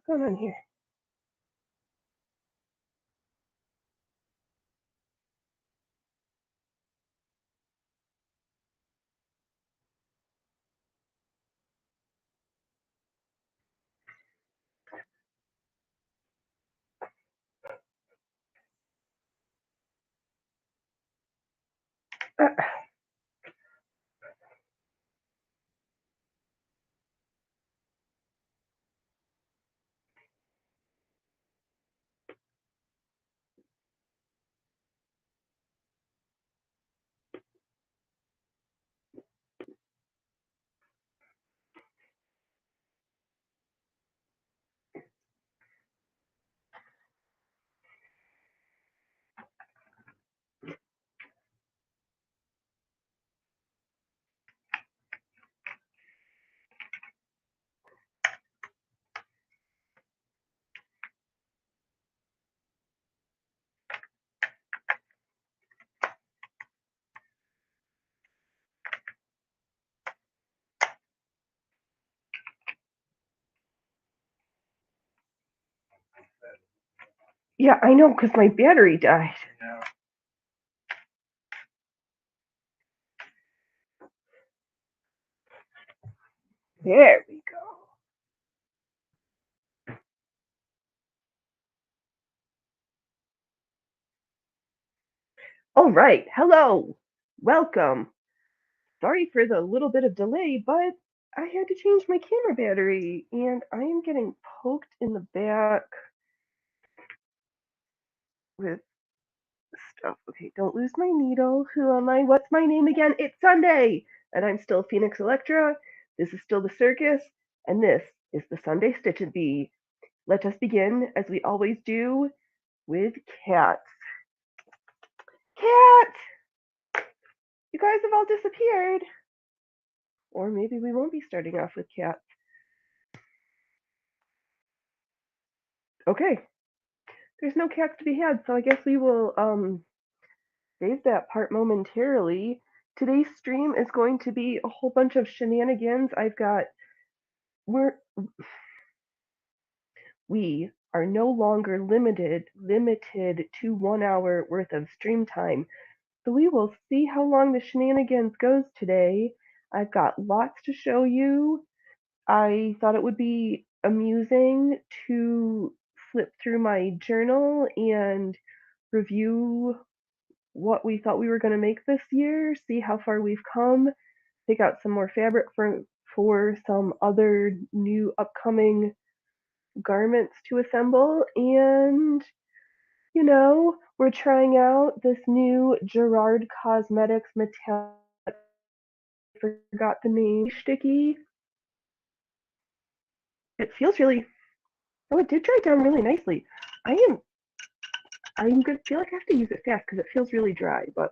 going on here? Yeah, I know, because my battery died. There we go. All right, hello, welcome. Sorry for the little bit of delay, but I had to change my camera battery, and I am getting poked in the back with stuff. Okay, don't lose my needle. Who am I? What's my name again? It's Sunday, and I'm still Phoenix Electra. This is still the circus, and this is the Sunday Stitch and Bee. Let us begin, as we always do, with cats. Cat! You guys have all disappeared. Or maybe we won't be starting off with cats. Okay. There's no cats to be had, so I guess we will save that part momentarily. Today's stream is going to be a whole bunch of shenanigans. We are no longer limited to 1 hour worth of stream time. So we will see how long the shenanigans goes today. I've got lots to show you. I thought it would be amusing to flip through my journal and review what we thought we were going to make this year, see how far we've come, pick out some more fabric for some other new upcoming garments to assemble, and we're trying out this new Gerard Cosmetics metallic, forgot the name, sticky. It feels really, oh, it did dry down really nicely. I'm gonna feel like I have to use it fast because it feels really dry, but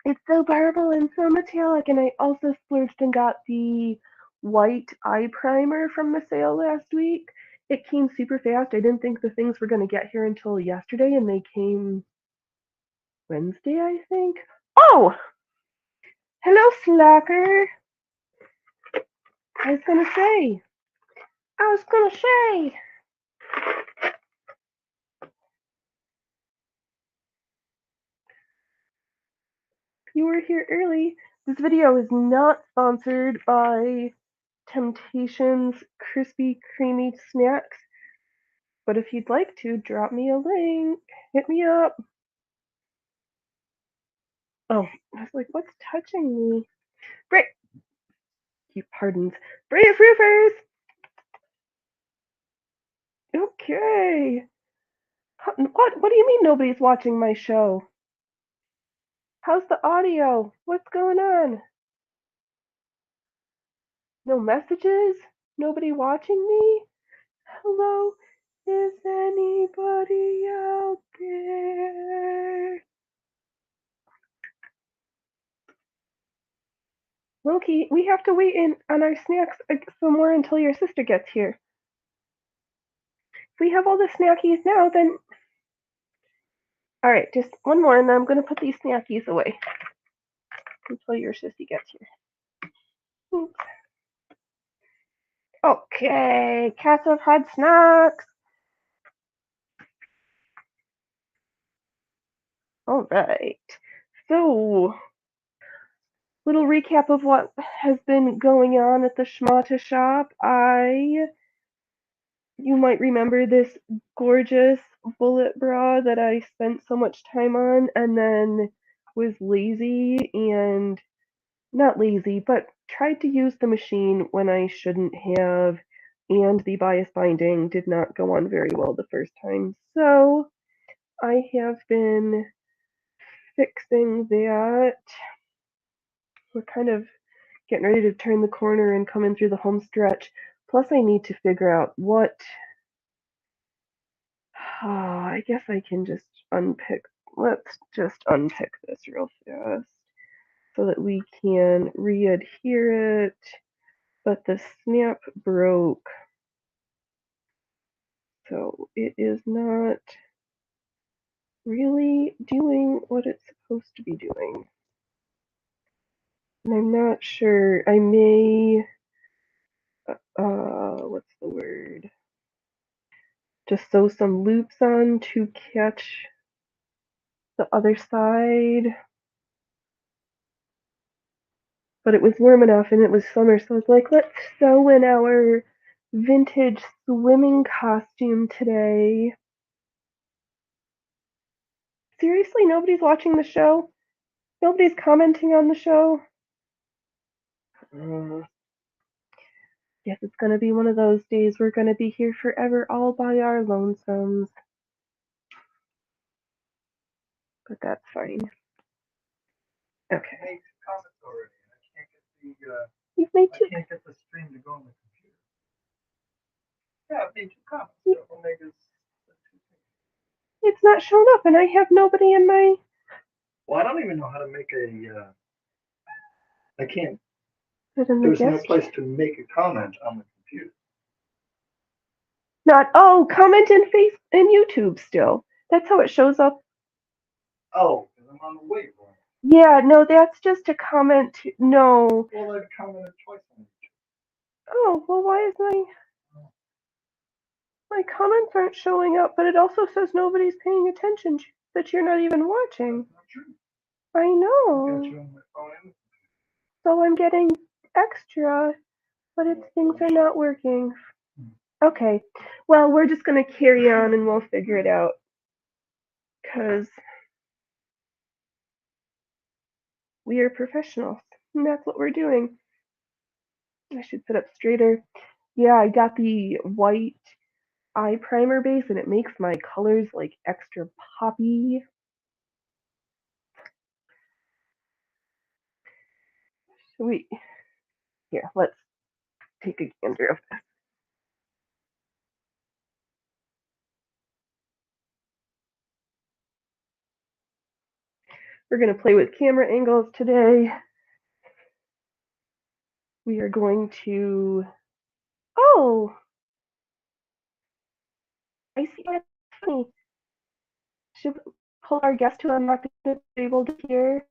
it's so marble and so metallic. And I also splurged and got the white eye primer from the sale last week. It came super fast. I didn't think the things were going to get here until yesterday, and they came Wednesday, I think. Oh, hello, Slacker. I was gonna say. You were here early. This video is not sponsored by Temptations Crispy Creamy Snacks, but if you'd like to, drop me a link. Hit me up. Oh, I was like, what's touching me? Brave, pardons. Brave Roofers! Okay. What do you mean nobody's watching my show? How's the audio? What's going on? No messages? Nobody watching me? Hello? Is anybody out there? Loki, we have to wait on our snacks some more until your sister gets here. If we have all the snackies now, then... Alright, just one more, and then I'm going to put these snackies away until your sissy gets here. Oops. Okay, cats have had snacks. All right. So, little recap of what has been going on at the Schmata shop. You might remember this gorgeous bullet bra that I spent so much time on and then was lazy and not lazy, but tried to use the machine when I shouldn't have, and the bias binding did not go on very well the first time. So I have been fixing that. We're kind of getting ready to turn the corner and come in through the home stretch. Plus, I need to figure out what. I guess I can just unpick. Let's just unpick this real fast so that we can re-adhere it. But the snap broke, so it is not really doing what it's supposed to be doing. And I'm not sure. I may, what's the word? Just sew some loops on to catch the other side. But it was warm enough and it was summer, so I was like, let's sew in our vintage swimming costume today. Seriously, nobody's watching the show? Nobody's commenting on the show? Guess it's gonna be one of those days we're gonna be here forever all by our lonesomes. But that's fine. Okay. You've made two. I can't get the stream to go on the computer. Yeah, I've made 2 comments. It's not showing up, and I have nobody in my. Well, I don't even know how to make a. I can't. There's no place to make a comment on the computer. Comment in YouTube still. That's how it shows up. Oh, because I'm on the Wave. Yeah, no, that's just a comment. No. Well, I've commented twice on it. Oh, well, why is my comments aren't showing up? But it also says nobody's paying attention, that you're not even watching. That's not true. I know. I got you on my phone. So I'm getting extra, but things are not working. Okay, well, we're just gonna carry on and we'll figure it out. Because we are professionals, and that's what we're doing. I should sit up straighter. Yeah, I got the white eye primer base, and it makes my colors like extra poppy. Here, let's take a gander of this. We're going to play with camera angles today. We are going to. Oh! I see that's funny. Should we pull our guest who I'm not going to be able to hear?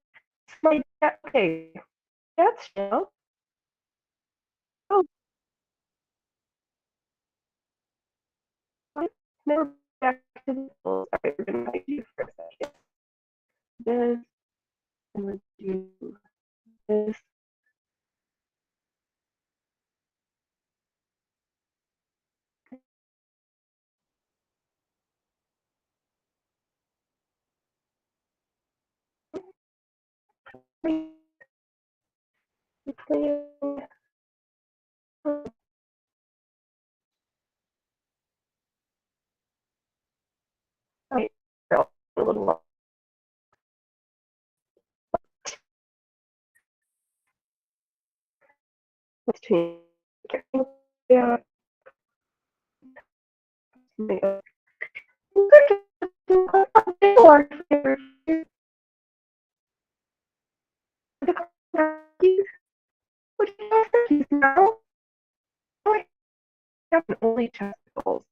Okay, that's chill. Oh, never back to the tools. All right, we're going to hide you for a second. This, and let's do this. Right, a little long. Let's change. Yeah. Now, I have only testicles.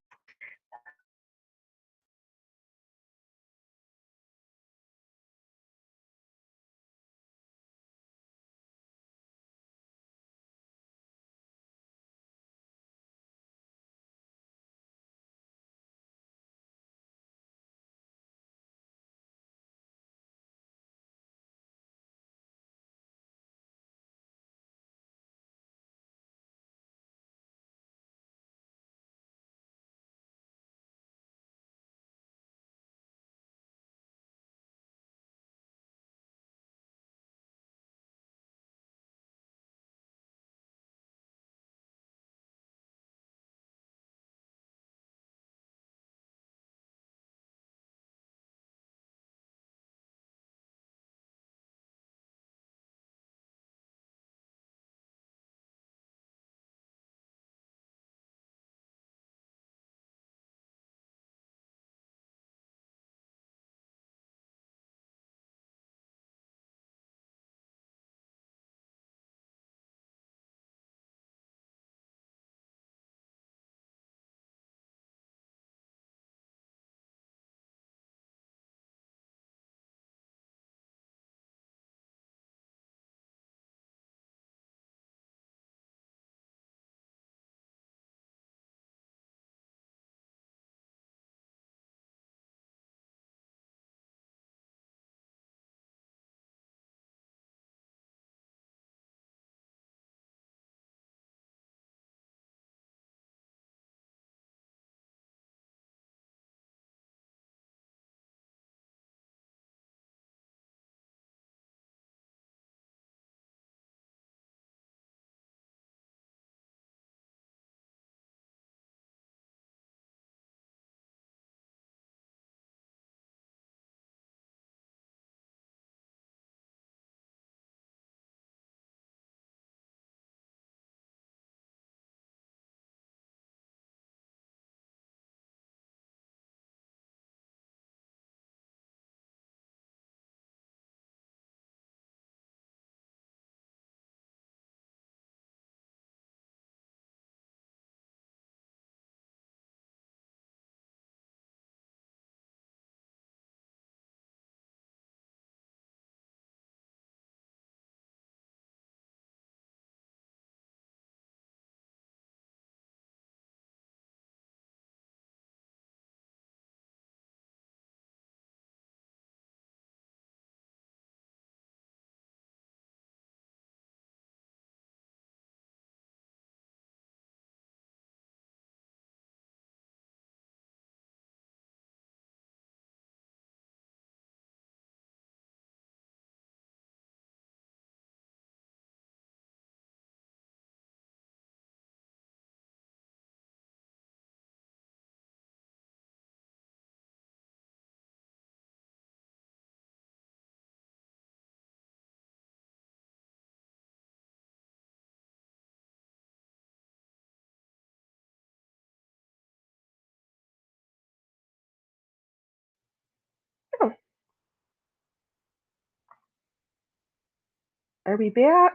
Are we back?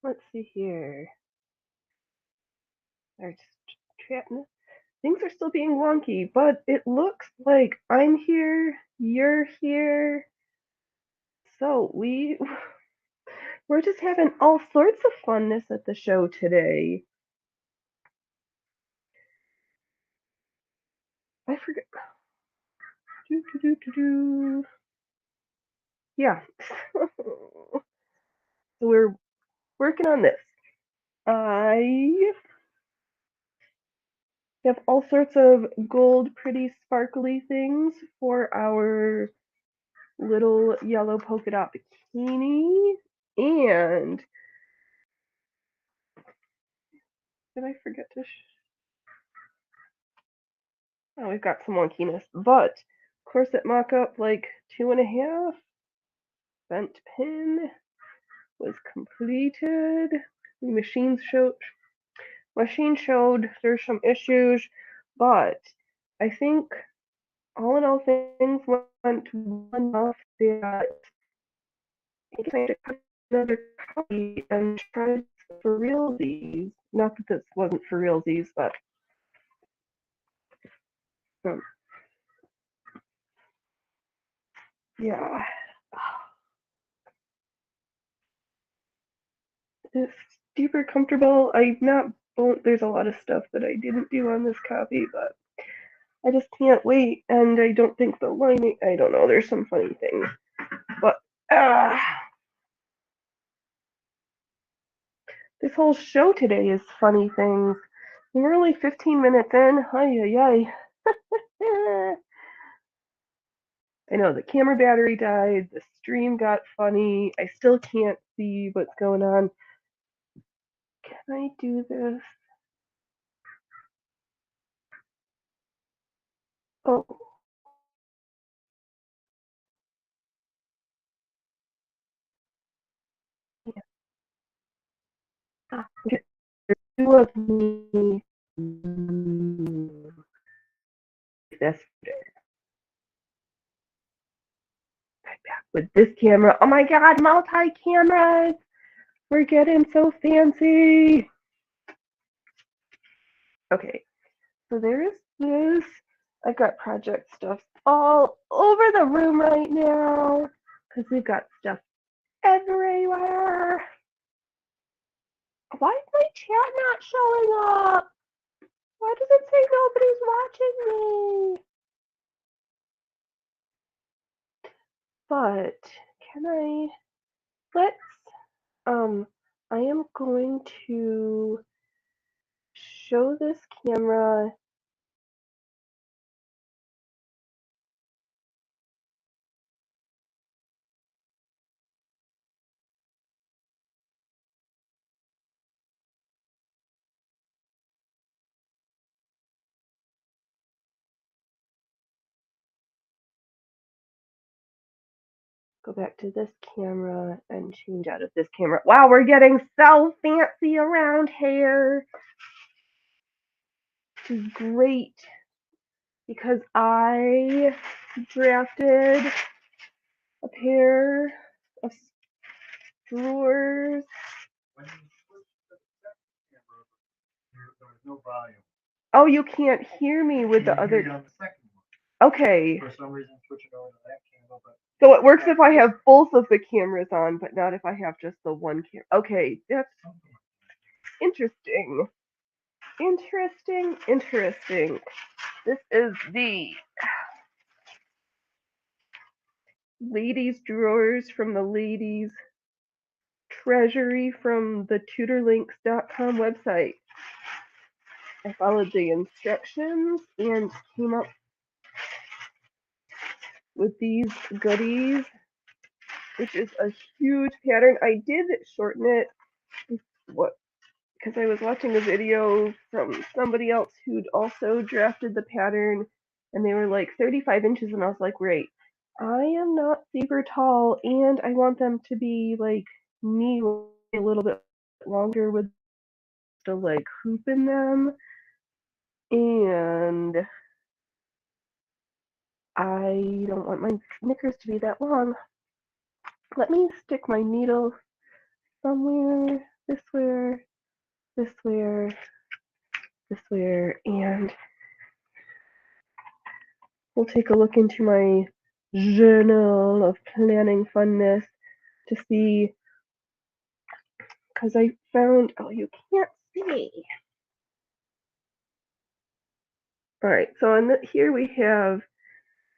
Let's see here. Things are still being wonky, but it looks like I'm here, you're here. So we're just having all sorts of funness at the show today. I forget. Yeah. So we're working on this. I have all sorts of gold, pretty sparkly things for our little yellow polka dot bikini. And did I forget to? Oh, we've got some wonkiness, but corset mock-up like 2.5. Bent pin was completed. The machine showed there's some issues, but I think all in all things went well enough that I think I need to cut another copy and try for realsies. Not that this wasn't for realsies, but yeah. It's super comfortable. There's a lot of stuff that I didn't do on this copy, but I just can't wait. And I don't think the lining, I don't know, there's some funny things. But this whole show today is funny things. We're only 15 minutes in. Ay. I know the camera battery died. The stream got funny. I still can't see what's going on. Can I do this? Oh. Yeah. Okay. Two of me. This with this camera. Oh my god, multi-cameras! We're getting so fancy. Okay, so there's this. I've got project stuff all over the room right now because we've got stuff everywhere. Why is my chat not showing up? Why does it say nobody's watching me? But can I am going to show this camera. Go back to this camera and change out of this camera. Wow, we're getting so fancy around here. This is great because I drafted a pair of drawers. Oh, you can't hear me with the other. Okay. For some reason, switching over to that camera, but so it works if I have both of the cameras on, but not if I have just the one camera. Okay, that's interesting. Interesting. This is the ladies' drawers from the ladies' treasury from the tutorlinks.com website. I followed the instructions and came up with these goodies, which is a huge pattern. I did shorten it because I was watching a video from somebody else who'd also drafted the pattern, and they were like 35 inches, and I was like, great. I am not super tall, and I want them to be like me a little bit longer with the like hoop in them, and I don't want my knickers to be that long. Let me stick my needle somewhere, this where, this where, this where, and we'll take a look into my journal of planning funness to see, because I found, oh, you can't see. All right, so here we have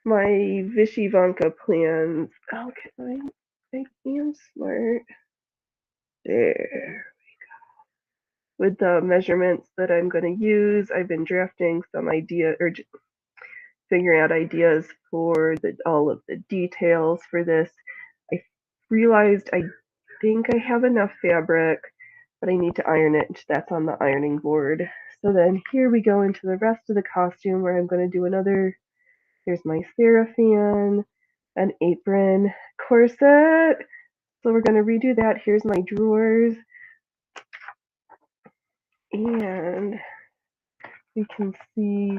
my Vishivanka plans. Okay, I am smart. There. With the measurements that I'm going to use, I've been drafting some idea or figuring out ideas for all of the details for this. I realized I think I have enough fabric, but I need to iron it. That's on the ironing board. So then here we go into the rest of the costume where I'm going to do another. Here's my Seraphim, an apron, corset. So we're going to redo that. Here's my drawers. And we can see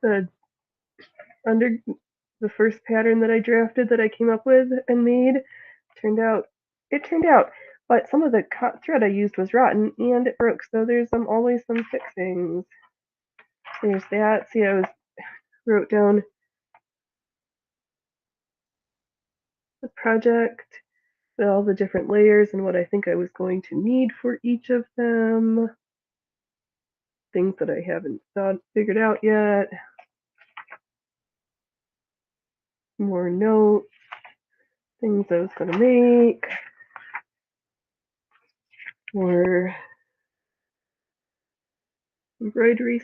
the under the first pattern that I drafted that I came up with and made it turned out, but some of the thread I used was rotten and it broke, so there's always some fixings. There's that. See, wrote down the project, all the different layers and what I think I was going to need for each of them. Things that I haven't figured out yet. More notes, things I was going to make. More embroidery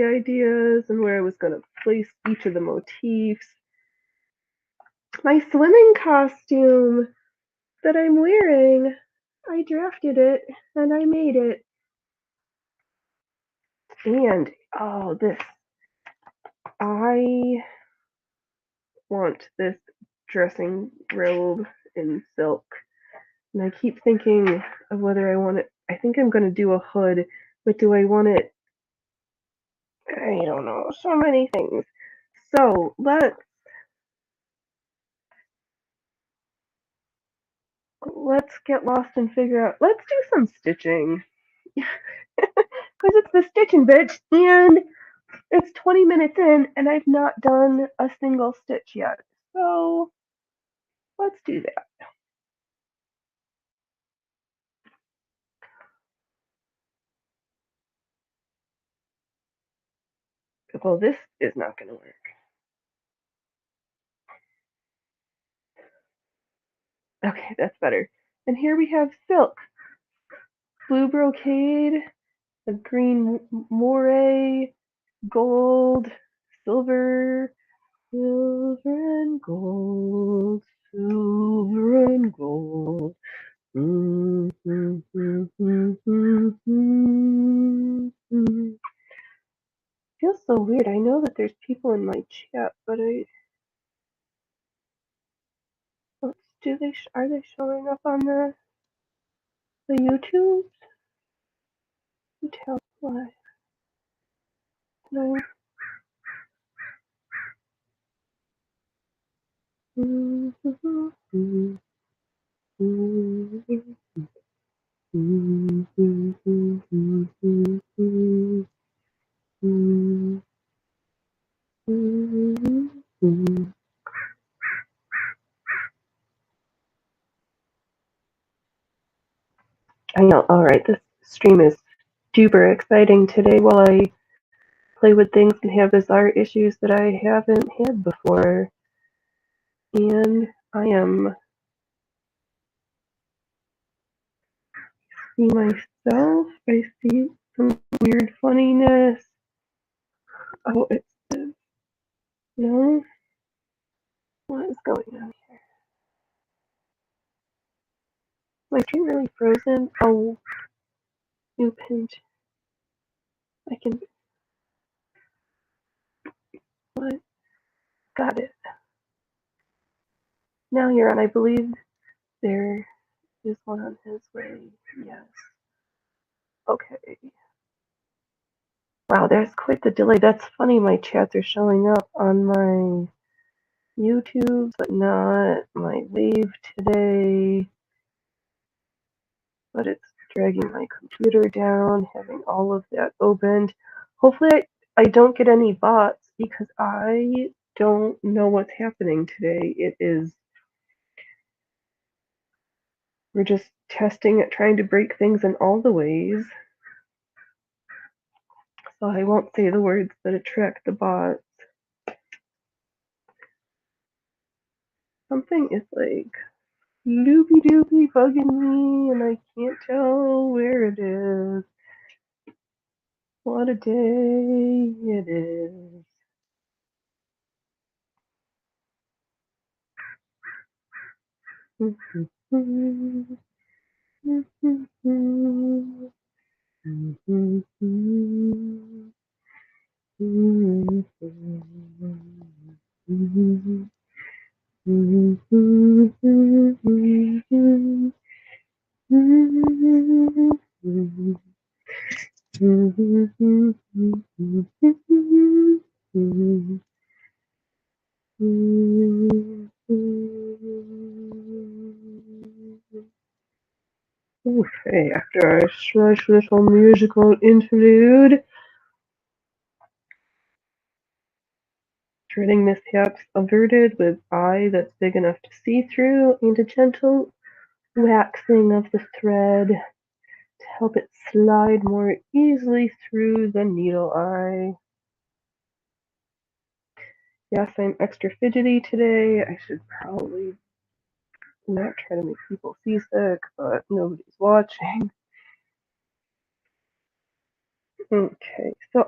ideas, and where I was going to place each of the motifs. My swimming costume that I'm wearing, I drafted it and I made it. And oh, I want this dressing robe in silk. And I keep thinking of whether I want it. I think I'm going to do a hood, but do I want it? I don't know. So many things. So let's get lost and figure out. Let's do some stitching. Because it's the stitching bitch, and it's 20 minutes in, and I've not done a single stitch yet. So let's do that. Well, this is not going to work. Okay, that's better. And here we have silk, blue brocade, a green moire, gold, silver, silver and gold, silver and gold. Feels so weird. I know that there's people in my chat, but are they showing up on the YouTube? Tell why. No. I know. All right, this stream is super exciting today while I play with things and have bizarre issues that I haven't had before. And I am see myself. I see some weird funniness. Oh, it's this. No. What is going on here? My screen really frozen. Oh, new pinch. I can. What? Got it. Now you're on. I believe there is one on his way. Yes. Okay. Wow, there's quite the delay. That's funny, my chats are showing up on my YouTube, but not my Wave today. But it's dragging my computer down, having all of that opened. Hopefully I don't get any bots because I don't know what's happening today. We're just testing it, trying to break things in all the ways. So I won't say the words that attract the bots. Something is like loopy doopy bugging me and I can't tell where it is. What a day it is. Okay, after our slush little musical interlude, dreading mishaps averted with eye that's big enough to see through, and a gentle waxing of the thread to help it slide more easily through the needle eye. Yes, I'm extra fidgety today. I should probably not try to make people seasick, but nobody's watching. Okay, so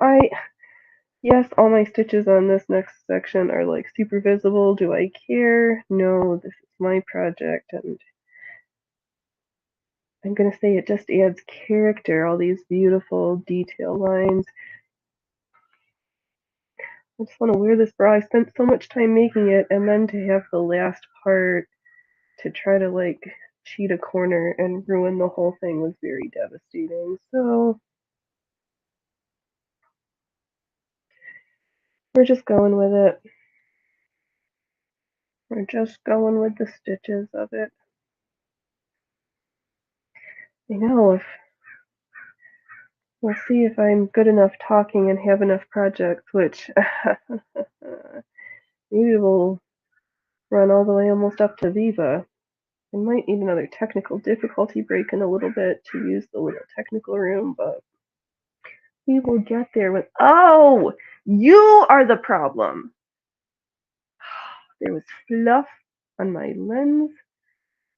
yes, all my stitches on this next section are like super visible. Do I care? No, this is my project, and I'm gonna say it just adds character, all these beautiful detail lines. I just want to wear this bra. I spent so much time making it, and then to have the last part to try to like cheat a corner and ruin the whole thing was very devastating. So we're just going with it. We're just going with the stitches of it. I know, if we'll see if I'm good enough talking and have enough projects, which maybe we'll run all the way almost up to Viva. I might need another technical difficulty break in a little bit to use the little technical room, but we will get there with. Oh, you are the problem. There was fluff on my lens,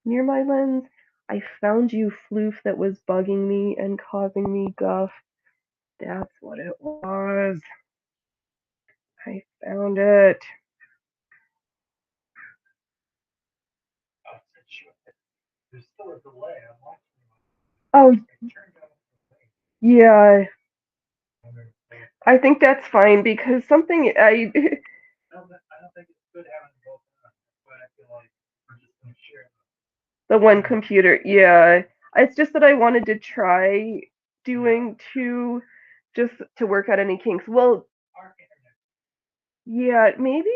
near my lens. I found you, floof, that was bugging me and causing me guff. That's what it was. I found it. There's still a delay. I'm watching. Oh, yeah. I think that's fine because something I I don't think it's good having both on, but I feel like we're just going to share the one computer. Yeah. It's just that I wanted to try doing two just to work out any kinks. Well, our internet. yeah, maybe.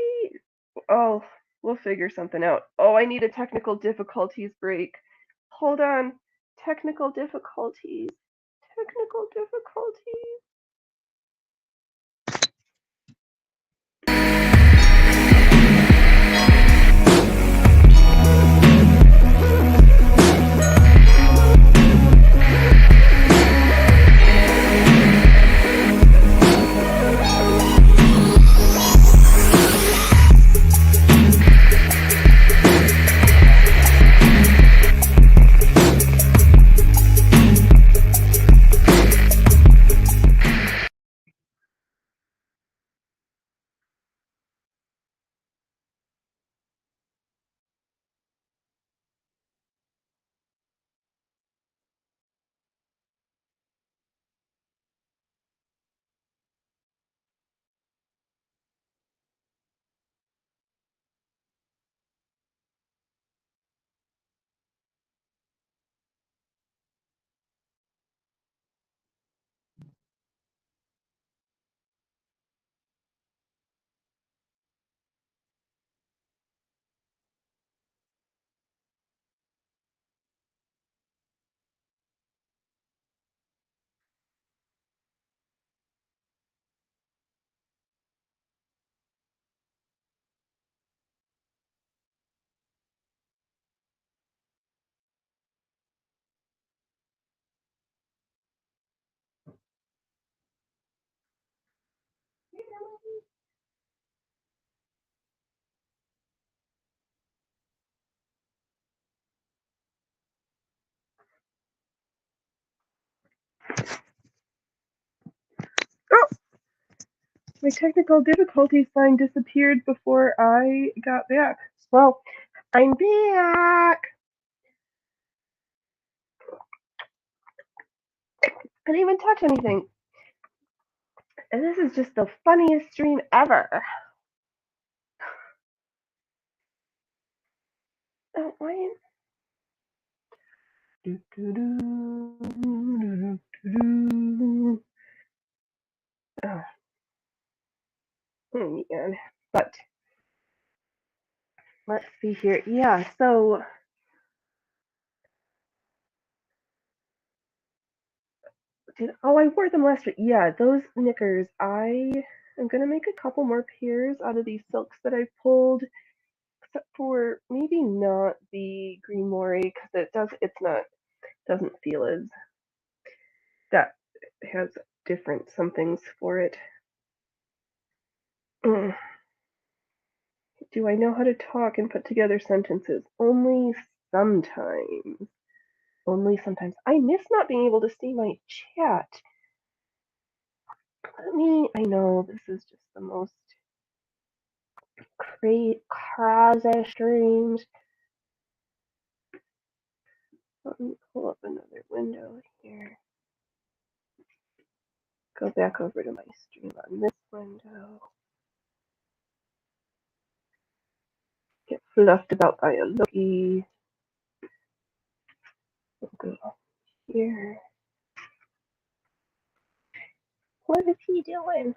Oh, we'll figure something out. Oh, I need a technical difficulties break. Hold on. Technical difficulties. Technical difficulties. Oh! My technical difficulty sign disappeared before I got back. Well, I'm back! I didn't even touch anything. And this is just the funniest stream ever. Oh, why? Oh, man. But let's see here. Yeah, so I wore them last week. Yeah, those knickers. I am gonna make a couple more pairs out of these silks that I pulled, except for maybe not the green moire because doesn't feel as that has different somethings for it. Mm. Do I know how to talk and put together sentences? Only sometimes. Only sometimes. I miss not being able to see my chat. I know this is just the most crazy streams. Let me pull up another window here. Go back over to my stream on this window. Get fluffed about by a Loki. We'll go here. What is he doing?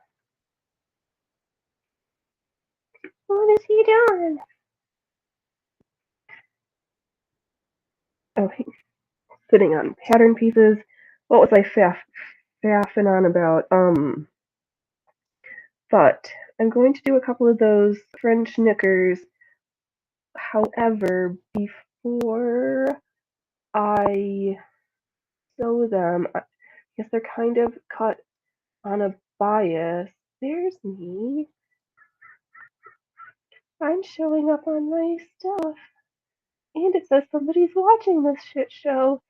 What is he doing? Oh, he's sitting on pattern pieces. What was I faffing on about? But I'm going to do a couple of those French knickers. However, before I sew them, I guess they're kind of cut on a bias. There's me. I'm showing up on my stuff. And it says somebody's watching this shit show.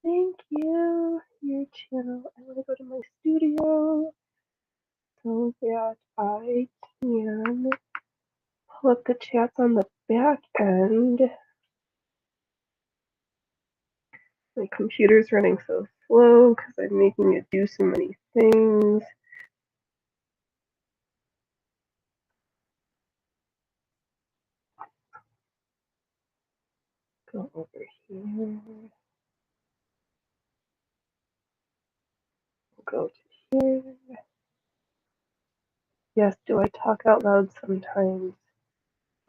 Thank you. Your channel. I want to go to my studio so that I can pull up the chats on the back end. My computer's running so slow because I'm making it do so many things. Go over here. Go to here. Yes, do I talk out loud sometimes?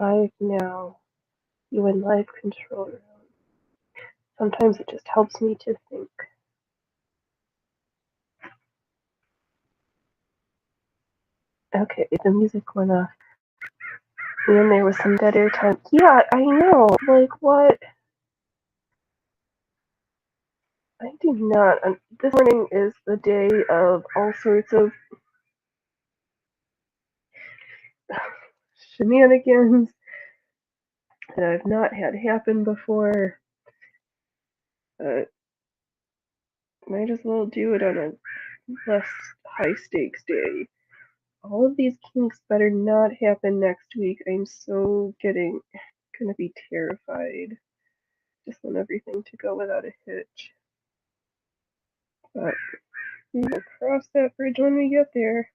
Live now. You in live control room. Sometimes it just helps me to think. Okay, the music went off. And there was some dead air time. Yeah, I know. Like, what? I do not. This morning is the day of all sorts of shenanigans that I've not had happen before. Might as well do it on a less high stakes day. All of these kinks better not happen next week. I'm so gonna be terrified. Just want everything to go without a hitch. But we will cross that bridge when we get there.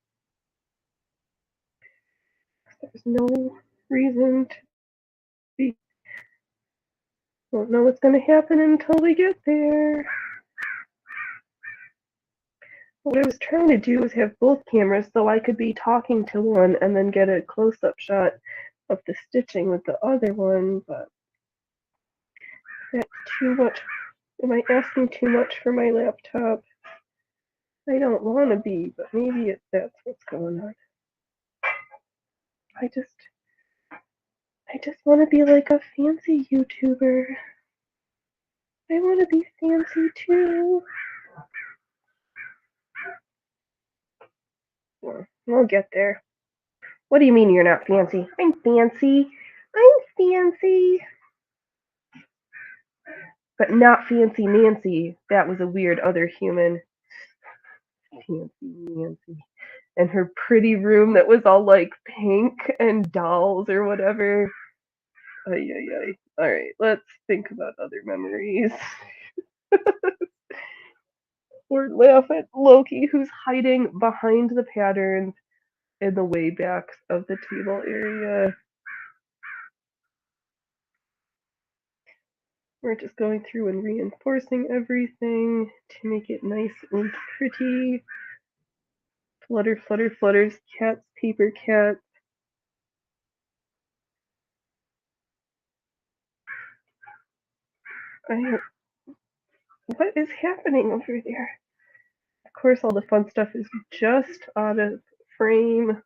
There's no reason to be. Won't know what's gonna happen until we get there. What I was trying to do was have both cameras so I could be talking to one and then get a close-up shot of the stitching with the other one, but that's too much. Am I asking too much for my laptop? I don't want to be, but maybe that's what's going on. I just want to be like a fancy YouTuber. I want to be fancy too. Well, we'll get there. What do you mean you're not fancy? I'm fancy. I'm fancy. But not Fancy Nancy. That was a weird other human. Fancy Nancy. And her pretty room that was all like pink and dolls or whatever. Ay, ay, ay. All right, let's think about other memories. Or laugh at Loki, who's hiding behind the patterns in the way backs of the table area. We're just going through and reinforcing everything to make it nice and pretty. Flutter, flutter, flutters, cats, paper cats. What is happening over there? Of course, all the fun stuff is just out of frame.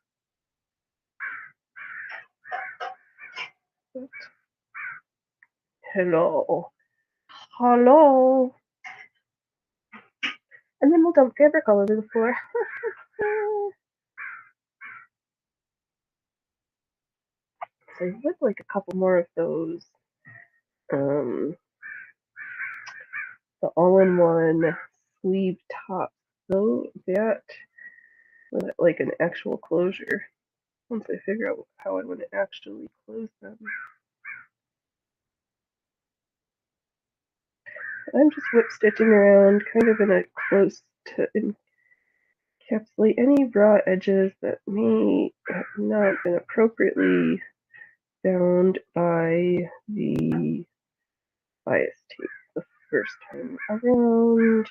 Hello. Hello. And then we'll dump fabric all over the floor. So I would like a couple more of those. The all-in-one sleeve tops. So that with like an actual closure. Once I figure out how I want to actually close them. I'm just whip stitching around, kind of in a close to encapsulate any raw edges that may have not been appropriately bound by the bias tape the first time around.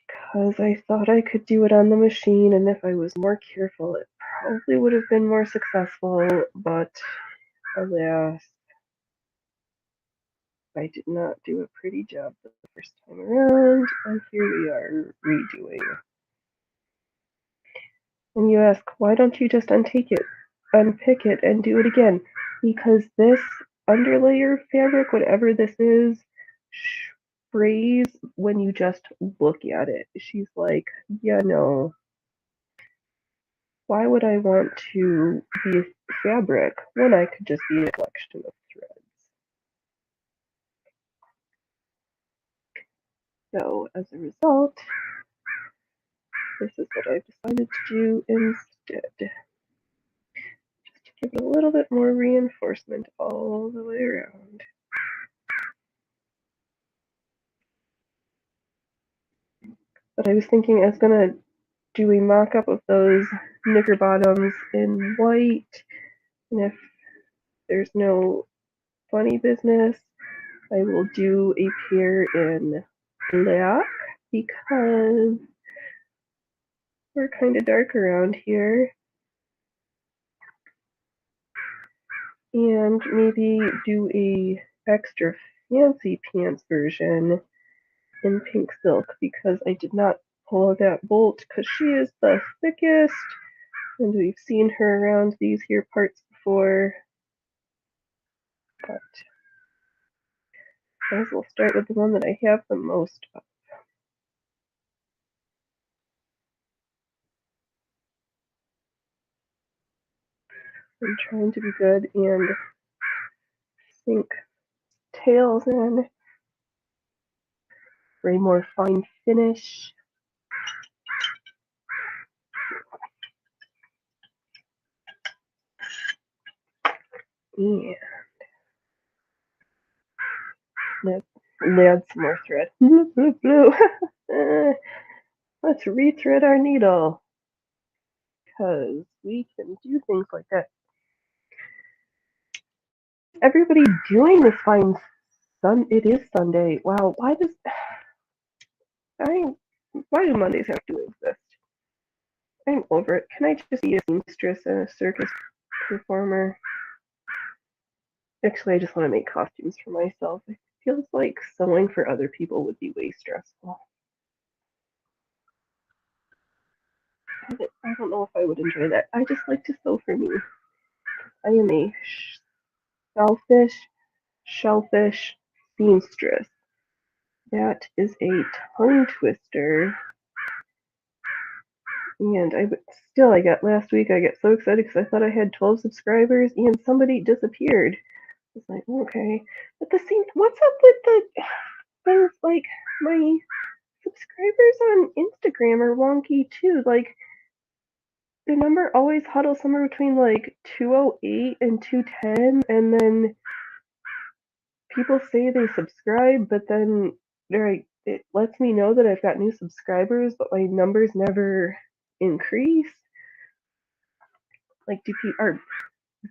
Because I thought I could do it on the machine, and if I was more careful, it probably would have been more successful, but alas, I did not do a pretty job the first time around, and here we are redoing. And you ask, why don't you just unpick it, and do it again? Because this underlayer fabric, whatever this is, sprays when you just look at it. She's like, yeah, no. Why would I want to be a fabric when I could just be a collection of threads? So as a result, this is what I've decided to do instead. Just to give it a little bit more reinforcement all the way around. But I was thinking I was going to do a mock-up of those knicker bottoms in white, and if there's no funny business, I will do a pair in black because we're kind of dark around here. And maybe do a extra fancy pants version in pink silk because I did not pull that bolt because she is the thickest, and we've seen her around these here parts before. But I will start with the one that I have the most of. I'm trying to be good and sink tails in for a more fine finish. And let's add some more thread. Blue, blue, blue. Let's rethread our needle because we can do things like that. Everybody doing this fine it is Sunday. Wow, why do Mondays have to exist? I'm over it. Can I just be a seamstress and a circus performer? Actually, I just want to make costumes for myself. It feels like sewing for other people would be way stressful. I don't know if I would enjoy that. I just like to sew for me. I am a shellfish seamstress. That is a tongue twister. And I got last week, I got so excited because I thought I had 12 subscribers and somebody disappeared. I was like, okay. At the same what's up with the things like my subscribers on grammar wonky too. Like, the number always huddles somewhere between like 208 and 210, and then people say they subscribe, but then it lets me know that I've got new subscribers, but my numbers never increase. Like, is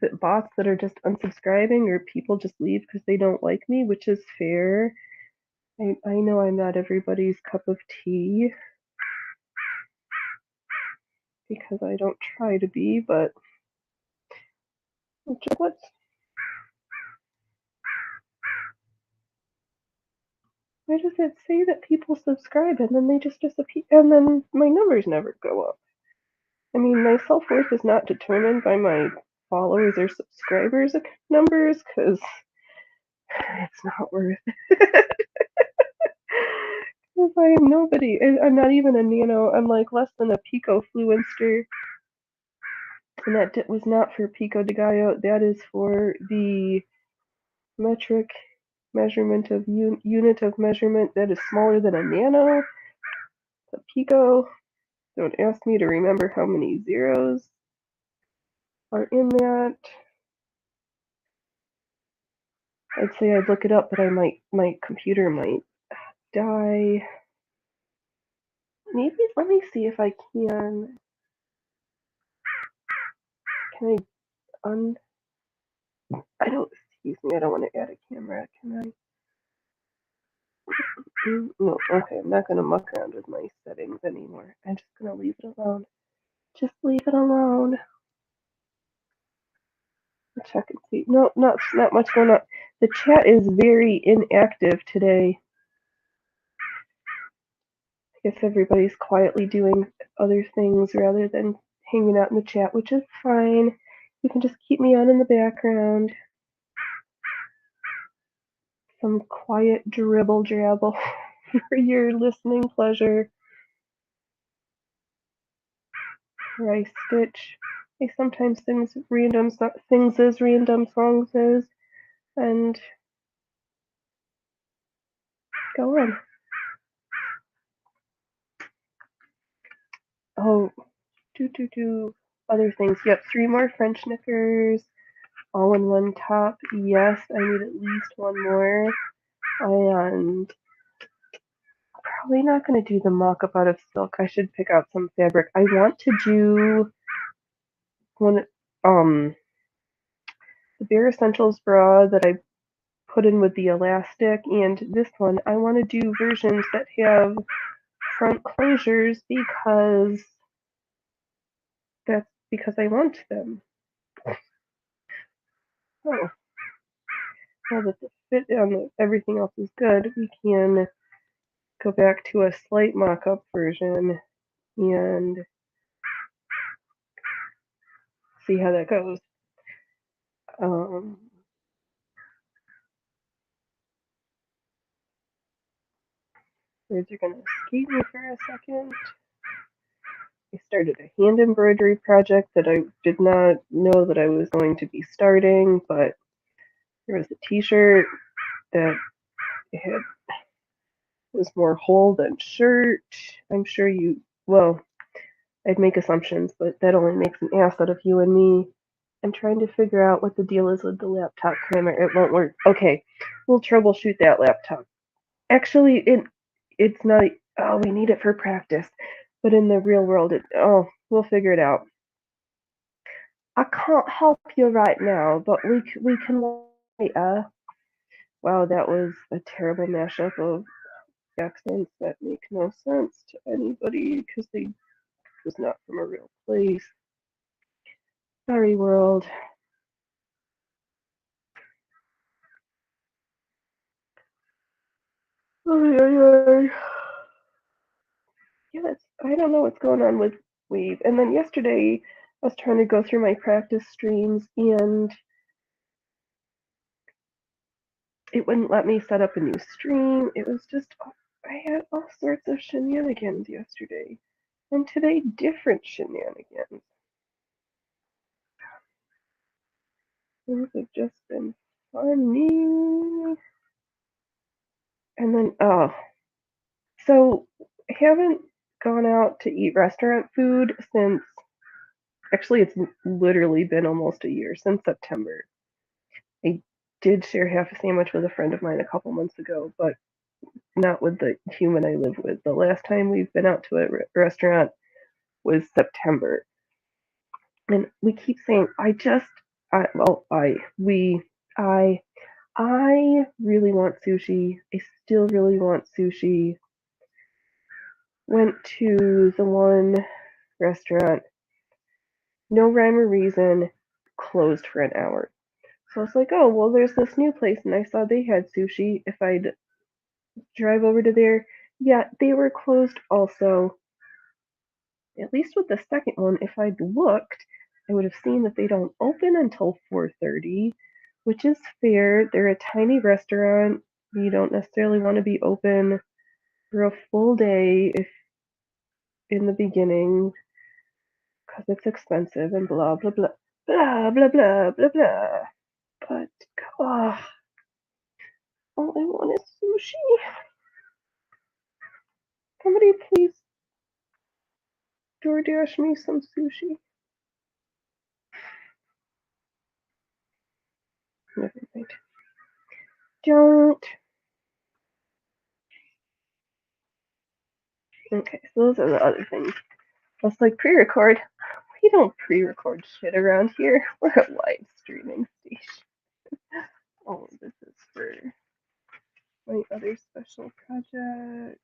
it bots that are just unsubscribing, or people just leave because they don't like me, which is fair. I know I'm not everybody's cup of tea because I don't try to be, but what's why does it say that people subscribe and then they just disappear and then my numbers never go up? I mean, my self-worth is not determined by my followers or subscribers numbers because it's not worth it. Because I am nobody. I'm not even a nano. I'm like less than a picofluenster. And that was not for Pico de Gallo. That is for the metric measurement of unit of measurement that is smaller than a nano. A pico. Don't ask me to remember how many zeros are in that. I'd say I'd look it up, but my computer might die. Maybe let me see if I can. Can I don't. Excuse me. I don't want to add a camera. Can I? No. Okay. I'm not gonna muck around with my settings anymore. I'm just gonna leave it alone. Just leave it alone. Check and see. No, not much going on. The chat is very inactive today. I guess everybody's quietly doing other things rather than hanging out in the chat, which is fine. You can just keep me on in the background. Some quiet dribble drabble for your listening pleasure. Where I stitch. I sometimes sing random things as random songs as, and go on. Oh, do other things. Yep, 3 more French knickers, all in one top. Yes, I need at least one more. And probably not going to do the mock-up out of silk. I should pick out some fabric. I want to do one, the Bare Essentials bra that I put in with the elastic, and this one. I want to do versions that have front closures because I want them. Oh, now that the fit and everything else is good, we can go back to a slight mock-up version and see how that goes. Words are going to escape me for a second. I started a hand embroidery project that I did not know that I was going to be starting, but there was a t-shirt that was more whole than shirt. I'm sure I'd make assumptions, but that only makes an ass out of you and me. I'm trying to figure out what the deal is with the laptop camera. It won't work. Okay, we'll troubleshoot that laptop. Actually, it's not. Oh, we need it for practice, but in the real world, we'll figure it out. I can't help you right now, but we can later. Wow, that was a terrible mashup of accents that make no sense to anybody because they was not from a real place. Sorry, world. Yeah, I don't know what's going on with Wave. And then yesterday, I was trying to go through my practice streams, and it wouldn't let me set up a new stream. It was just, I had all sorts of shenanigans yesterday. And today, different shenanigans. Things have just been funny. And then, so haven't gone out to eat restaurant food since, actually, it's literally been almost a year, since September. I did share half a sandwich with a friend of mine a couple months ago, but not with the human I live with. The last time we've been out to a restaurant was September. And we keep saying, I, I really want sushi. I still really want sushi. Went to the one restaurant, no rhyme or reason, closed for an hour. So I was like, oh, well, there's this new place, and I saw they had sushi. If I'd drive over to there, yeah, they were closed also. At least with the second one, if I'd looked, I would have seen that they don't open until 4:30, which is fair. They're a tiny restaurant. You don't necessarily want to be open for a full day if in the beginning because it's expensive and blah blah blah blah blah blah blah blah. But oh, all I want is sushi. Somebody please DoorDash me some sushi. Never mind. Don't. Okay, so those are the other things. I was like, pre-record. We don't pre-record shit around here. We're a live streaming station. Oh, this is for my other special project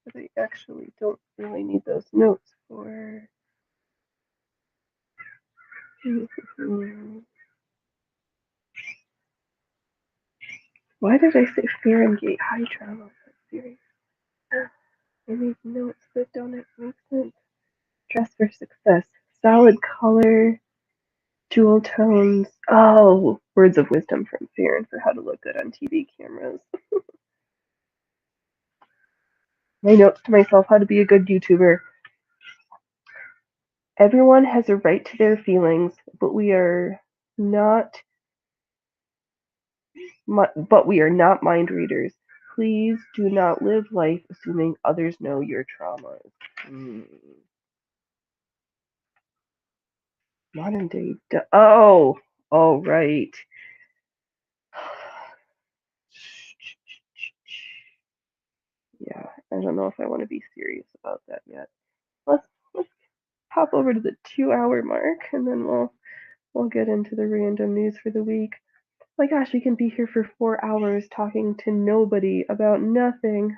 that I actually don't really need those notes for. Why did I say Fahrenheit high trauma? That's serious. I need notes that don't make sense. Dress for success. Solid color. Jewel tones. Oh, words of wisdom from Farron for how to look good on TV cameras. My notes to myself, how to be a good YouTuber. Everyone has a right to their feelings, but we are not mind readers. Please do not live life assuming others know your traumas. Modern day. Oh, right. Yeah, I don't know if I want to be serious about that yet. Let's hop over to the 2 hour mark, and then we'll get into the random news for the week. My gosh, we can be here for 4 hours talking to nobody about nothing.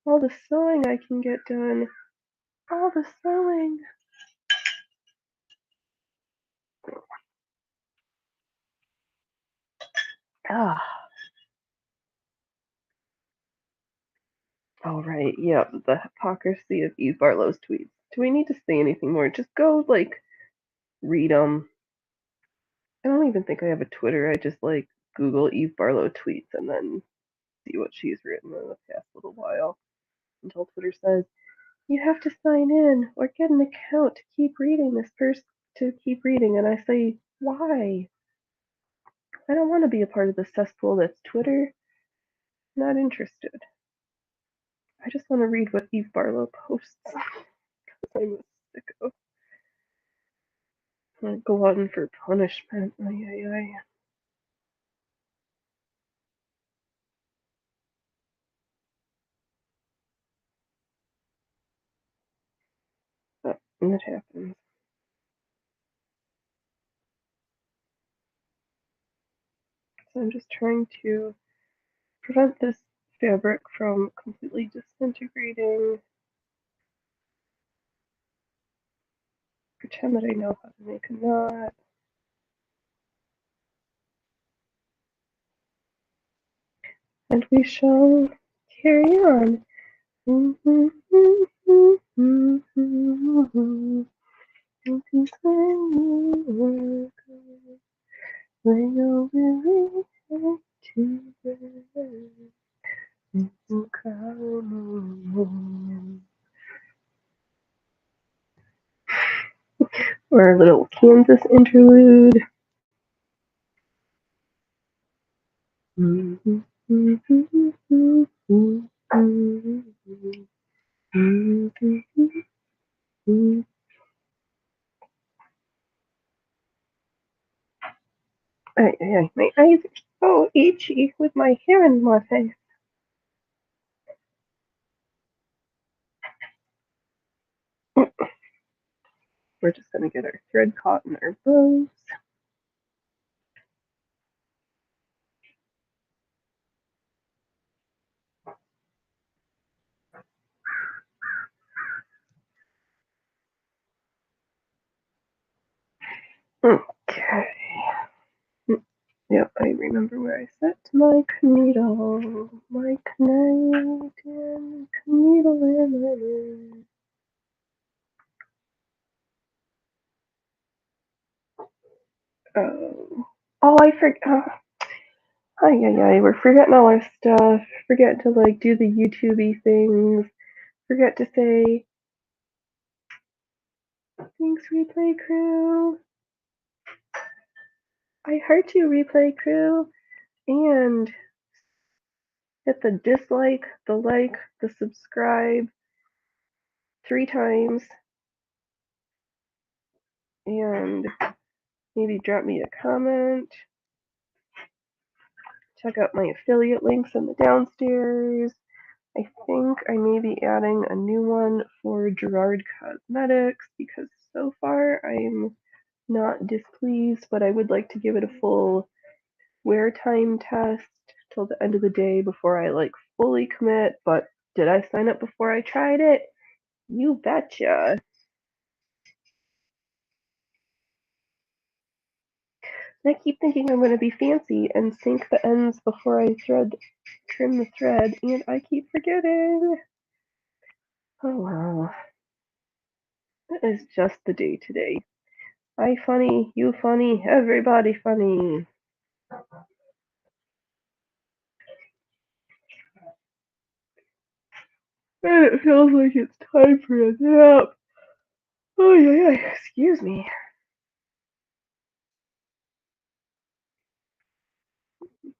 All the sewing I can get done. All the sewing. Ah. All right. Yep. The hypocrisy of Eve Barlow's tweets. Do we need to say anything more? Just go read them. I don't even think I have a Twitter. I just Google Eve Barlow tweets and then see what she's written in the past little while until Twitter says you have to sign in or get an account to keep reading this person to keep reading, and I say why? I don't want to be a part of the cesspool that's Twitter. Not interested. I just want to read what Eve Barlow posts. I'm a sicko. Glutton for punishment. Ay, ay, ay. But it happens. So I'm just trying to prevent this fabric from completely disintegrating. Pretend that I know how to make a knot. And we shall carry on. Or a little Kansas interlude. my eyes are so itchy with my hair in my face. We're just gonna get our thread caught in our bows. Okay. Yep, I remember where I set my needle. My Canadian needle in my ear. Oh, I forgot. We're forgetting all our stuff. Forget to like do the YouTubey things. Forget to say thanks, replay crew. I heart you, replay crew, and hit the dislike, the like, the subscribe 3 times, and maybe drop me a comment. Check out my affiliate links in the downstairs. I think I may be adding a new one for Gerard Cosmetics because so far I'm not displeased, but I would like to give it a full wear time test till the end of the day before I like fully commit. But did I sign up before I tried it? You betcha. And I keep thinking I'm going to be fancy and sink the ends before I trim the thread, and I keep forgetting. Oh wow. It is just the day today. I funny, you funny, everybody funny. And it feels like it's time for a nap. Oh yeah, excuse me.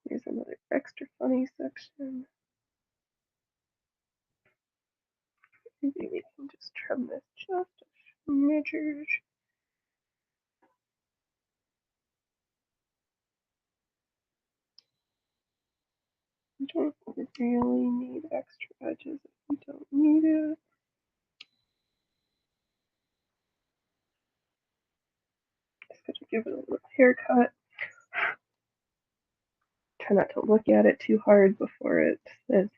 Here's another extra funny section. Maybe we can just trim this just a smidge. We don't really need extra edges if we don't need it. Just gotta give it a little haircut. Try not to look at it too hard before it says,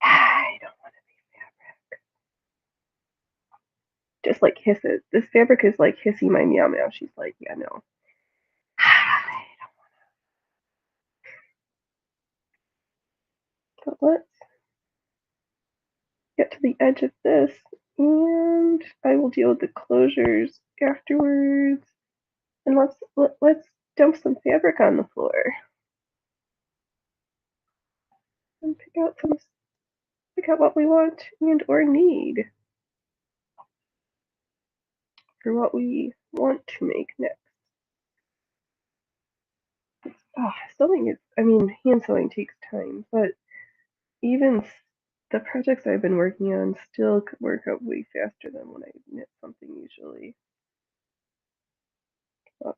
I don't want to be fabric. Just like hisses. This fabric is like hissy my meow meow. She's like, yeah, no. But let's get to the edge of this, and I will deal with the closures afterwards. And let's dump some fabric on the floor and pick out what we want and or need for what we want to make next. Sewing is, hand sewing takes time, but even the projects I've been working on still could work out way faster than when I knit something usually. But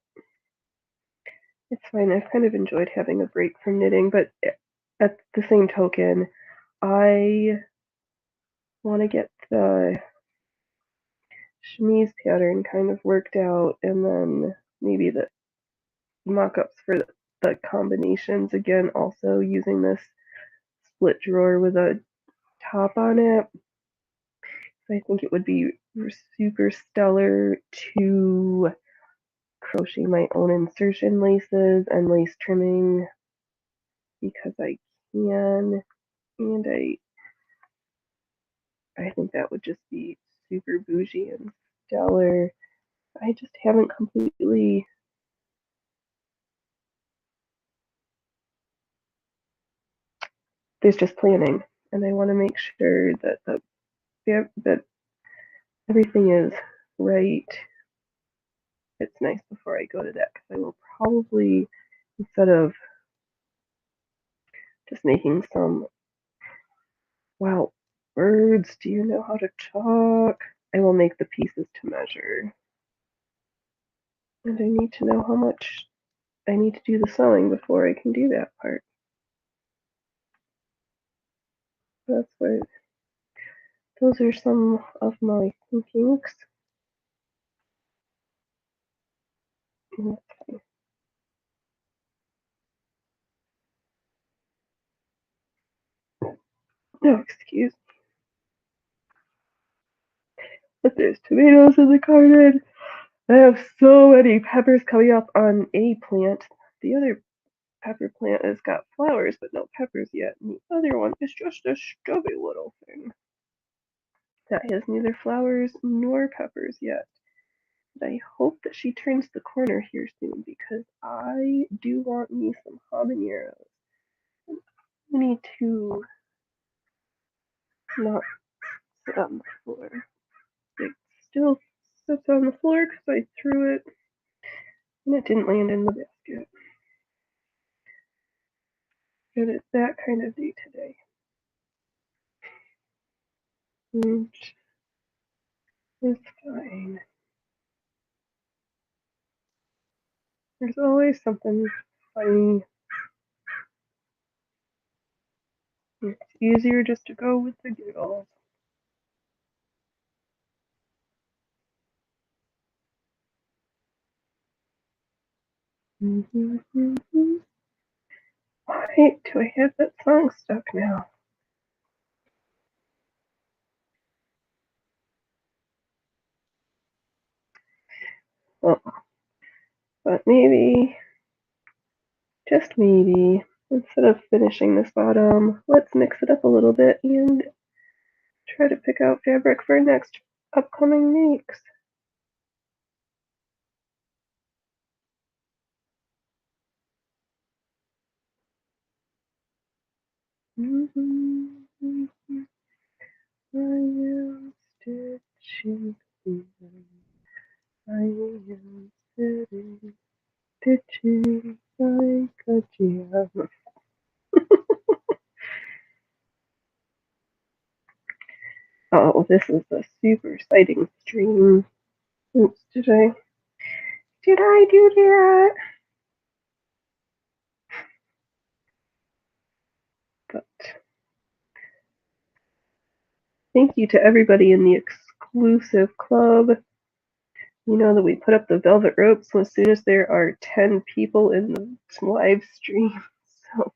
it's fine. I've kind of enjoyed having a break from knitting, but at the same token, I want to get the chemise pattern kind of worked out, and then maybe the mock-ups for the combinations again, also using this split drawer with a top on it. So I think it would be super stellar to crochet my own insertion laces and lace trimming because I can, and I think that would just be super bougie and stellar. I just haven't completely. There's just planning, and I want to make sure that that everything is right. It's nice before I go to that because I will probably, instead of just making some wow words, do you know how to talk? I will make the pieces to measure, and I need to know how much I need to do the sewing before I can do that part. That's what. Those are some of my thinkings. Okay. No, excuse me. But there's tomatoes in the garden. I have so many peppers coming up on a plant. The other pepper plant has got flowers but no peppers yet. And the other one is just a stubby little thing that has neither flowers nor peppers yet. But I hope that she turns the corner here soon because I do want me some habaneros. I need to not sit on the floor. It still sits on the floor because I threw it and it didn't land in the basket. But it's that kind of day today. It's fine. There's always something funny. It's easier just to go with the giggles. Why do I have that song stuck now? Well, but maybe, just maybe, instead of finishing this bottom, let's mix it up a little bit and try to pick out fabric for next upcoming weeks. I am stitching. I am stitching like a gem. Oh, this is a super exciting stream. Oops, did I do that? But thank you to everybody in the exclusive club. You know that we put up the velvet ropes as soon as there are 10 people in the live stream. So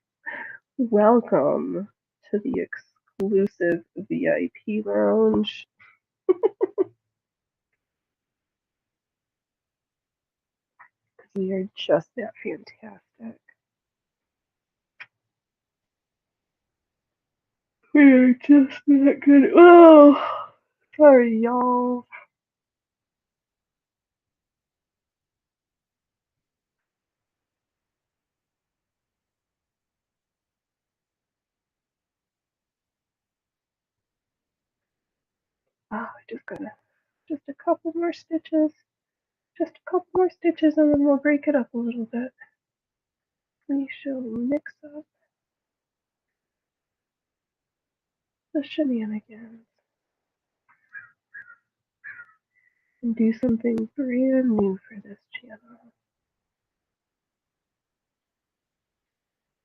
welcome to the exclusive VIP lounge. We are just that fantastic. We are just that good. Oh, sorry, y'all. Oh, I just gotta, just a couple more stitches. Just a couple more stitches and then we'll break it up a little bit. We shall mix up the shenanigans and do something brand new for this channel.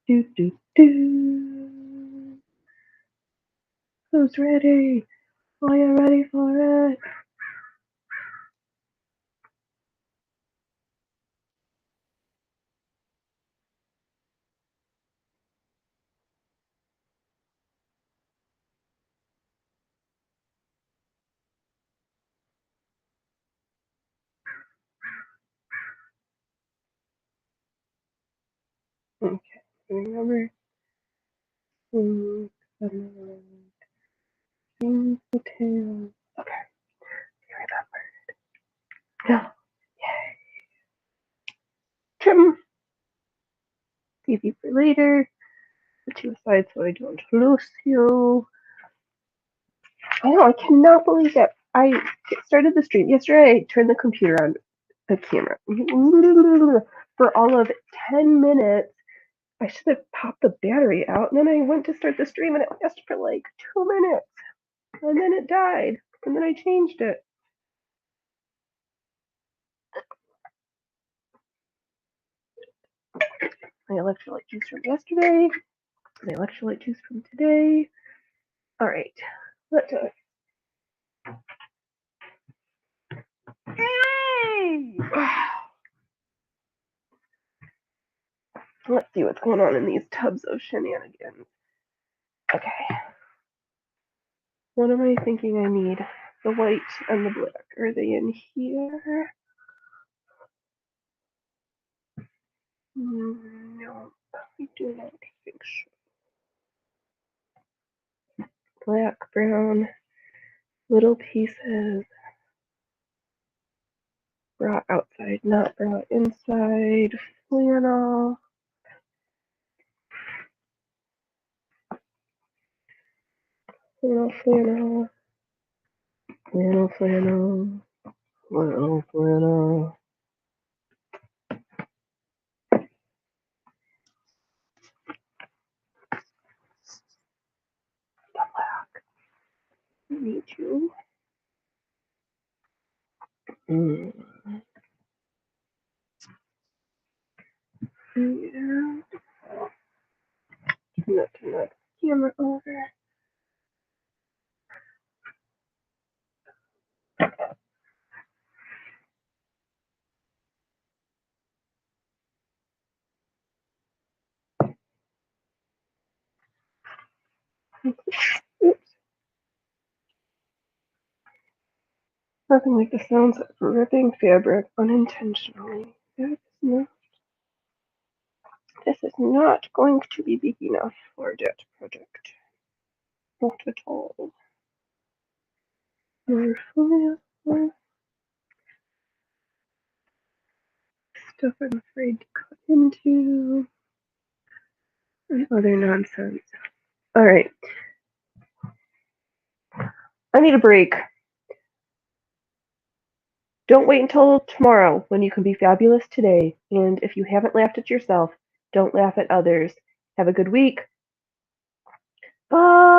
Do, do, do. Who's ready? Are you ready for it? Okay, remember, the tail. Okay, remember. Yeah. Yay. Trim. Save you for later. Put you aside so I don't lose you. I know, I cannot believe that I started the stream yesterday. I turned the computer on, the camera, for all of 10 minutes. I should have popped the battery out, and then I went to start the stream, and it lasted for like 2 minutes, and then it died, and then I changed it. My electrolyte juice from yesterday. My electrolyte juice from today. All right. Let's Let's see what's going on in these tubs of shenanigans. Okay. What am I thinking I need? The white and the black. Are they in here? No, I do not think so. Black, brown, little pieces. Brought outside, not brought inside. Flannel. Flannel, flannel. Flannel, flannel. Flannel, flannel. Black. I need you. And turn that camera over. Oops. Nothing like the sounds of ripping fabric unintentionally. This is not going to be big enough for that project. Not at all. More flannel. Stuff I'm afraid to cut into. And other nonsense. Alright. I need a break. Don't wait until tomorrow when you can be fabulous today. And if you haven't laughed at yourself, don't laugh at others. Have a good week. Bye.